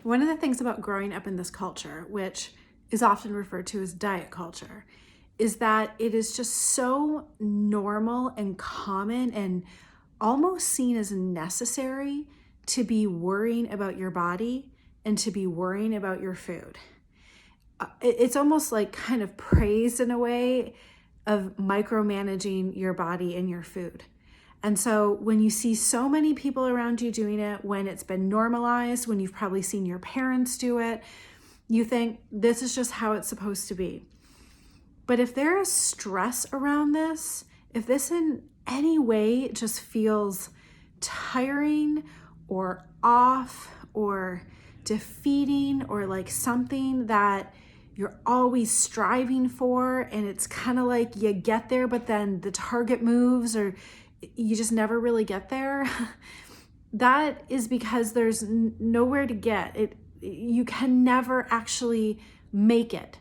One of the things about growing up in this culture, which is often referred to as diet culture, is that it is just so normal and common and almost seen as necessary to be worrying about your body and to be worrying about your food. It's almost like kind of praised in a way of micromanaging your body and your food. And so when you see so many people around you doing it, when it's been normalized, when you've probably seen your parents do it, you think this is just how it's supposed to be. But if there is stress around this, if this in any way just feels tiring or off or defeating or like something that you're always striving for, and it's kind of like you get there, but then the target moves or you just never really get there, that is because there's nowhere to get it. You can never actually make it.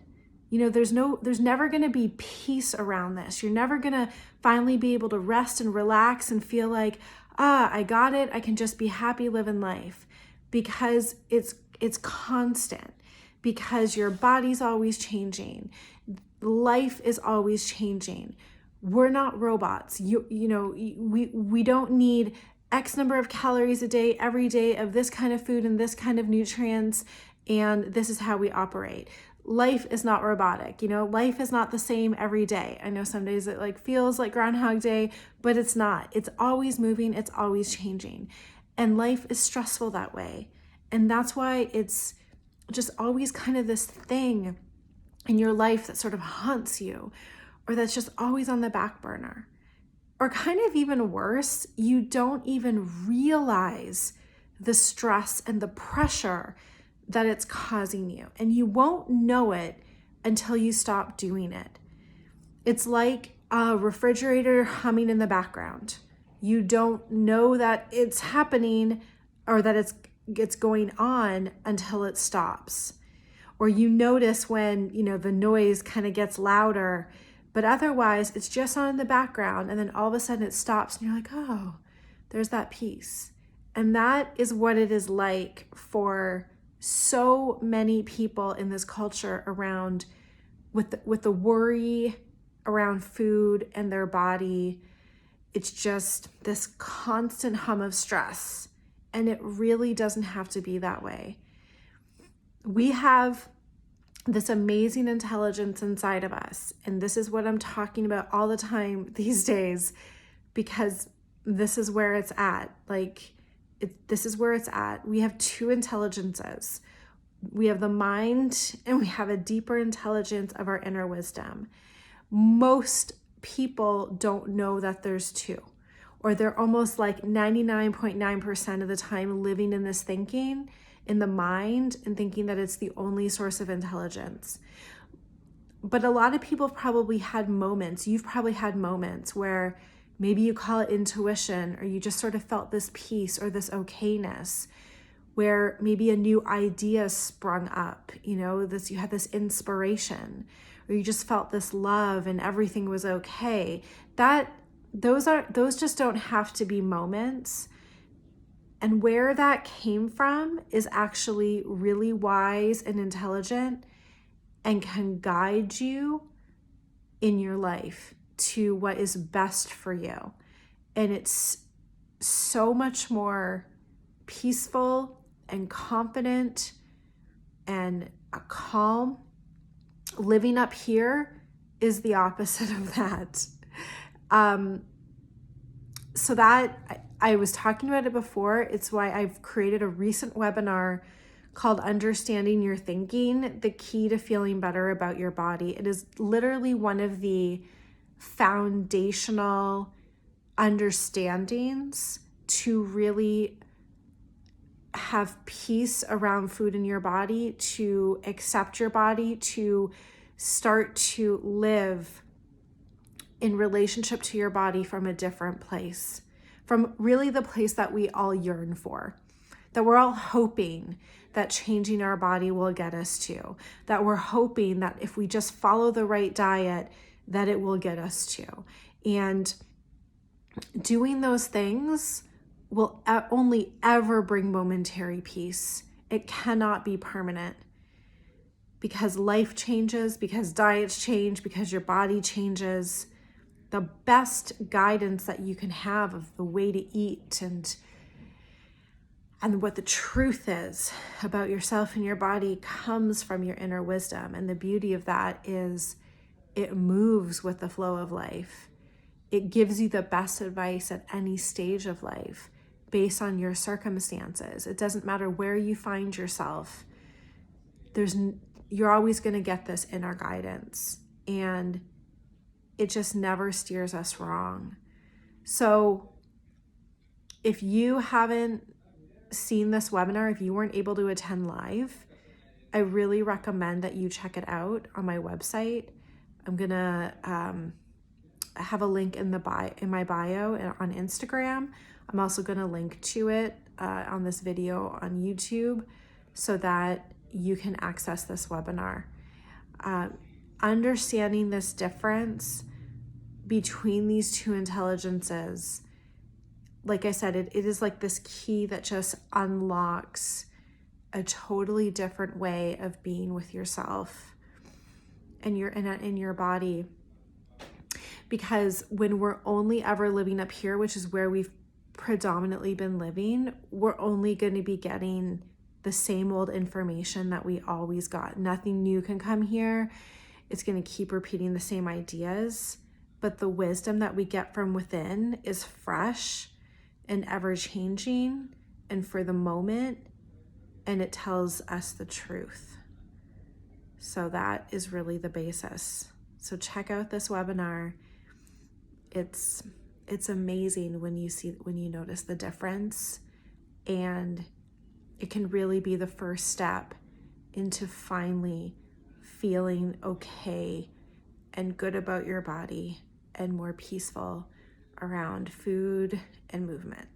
You know, there's never going to be peace around this. You're never going to finally be able to rest and relax and feel like, I got it. I can just be happy living life, because it's constant, because your body's always changing. Life is always changing. We're not robots. We don't need X number of calories a day, every day of this kind of food and this kind of nutrients, and this is how we operate. Life is not robotic. Life is not the same every day. I know some days it feels like Groundhog Day, but it's not. It's always moving. It's always changing. And life is stressful that way. And that's why it's just always kind of this thing in your life that sort of haunts you, or that's just always on the back burner. Or kind of even worse, you don't even realize the stress and the pressure that it's causing you. And you won't know it until you stop doing it. It's like a refrigerator humming in the background. You don't know that it's happening or that it's going on until it stops. Or you notice when, the noise kind of gets louder, but otherwise it's just on in the background, and then all of a sudden it stops and you're like, oh, there's that peace. And that is what it is like for so many people in this culture around with the worry around food and their body. It's just this constant hum of stress, and it really doesn't have to be that way. We have this amazing intelligence inside of us, and this is what I'm talking about all the time these days, because this is where it's at. This is where it's at. We have two intelligences. We have the mind, and we have a deeper intelligence of our inner wisdom. Most people don't know that there's two, or they're almost like 99.9% of the time living in this thinking in the mind and thinking that it's the only source of intelligence. But a lot of people have probably had moments, you've probably had moments where maybe you call it intuition, or you just sort of felt this peace or this okayness, where maybe a new idea sprung up, you had this inspiration, or you just felt this love and everything was okay. Those just don't have to be moments. And where that came from is actually really wise and intelligent and can guide you in your life to what is best for you. And it's so much more peaceful and confident and calm. Living up here is the opposite of that. So that I was talking about it before. It's why I've created a recent webinar called Understanding Your Thinking, the Key to Feeling Better About Your Body. It is literally one of the foundational understandings to really have peace around food in your body, to accept your body, to start to live in relationship to your body from a different place, from really the place that we all yearn for, that we're all hoping that changing our body will get us to, that we're hoping that if we just follow the right diet, that it will get us to. And doing those things will only ever bring momentary peace It cannot be permanent, because life changes, because diets change, because your body changes. The best guidance that you can have of the way to eat and what the truth is about yourself and your body comes from your inner wisdom. And the beauty of that is it moves with the flow of life. It gives you the best advice at any stage of life based on your circumstances. It doesn't matter where you find yourself. You're always going to get this inner guidance, and it just never steers us wrong. So if you haven't seen this webinar, if you weren't able to attend live, I really recommend that you check it out on my website. I'm gonna have a link in my bio and on Instagram. I'm also gonna link to it on this video on YouTube so that you can access this webinar. Understanding this difference between these two intelligences, like I said, it is like this key that just unlocks a totally different way of being with yourself and in your body. Because when we're only ever living up here, which is where we've predominantly been living, we're only going to be getting the same old information that we always got. Nothing new can come here. It's going to keep repeating the same ideas, but the wisdom that we get from within is fresh and ever changing and for the moment, and it tells us the truth. So that is really the basis. So check out this webinar. It's amazing when you notice the difference, and it can really be the first step into finally feeling okay and good about your body and more peaceful around food and movement.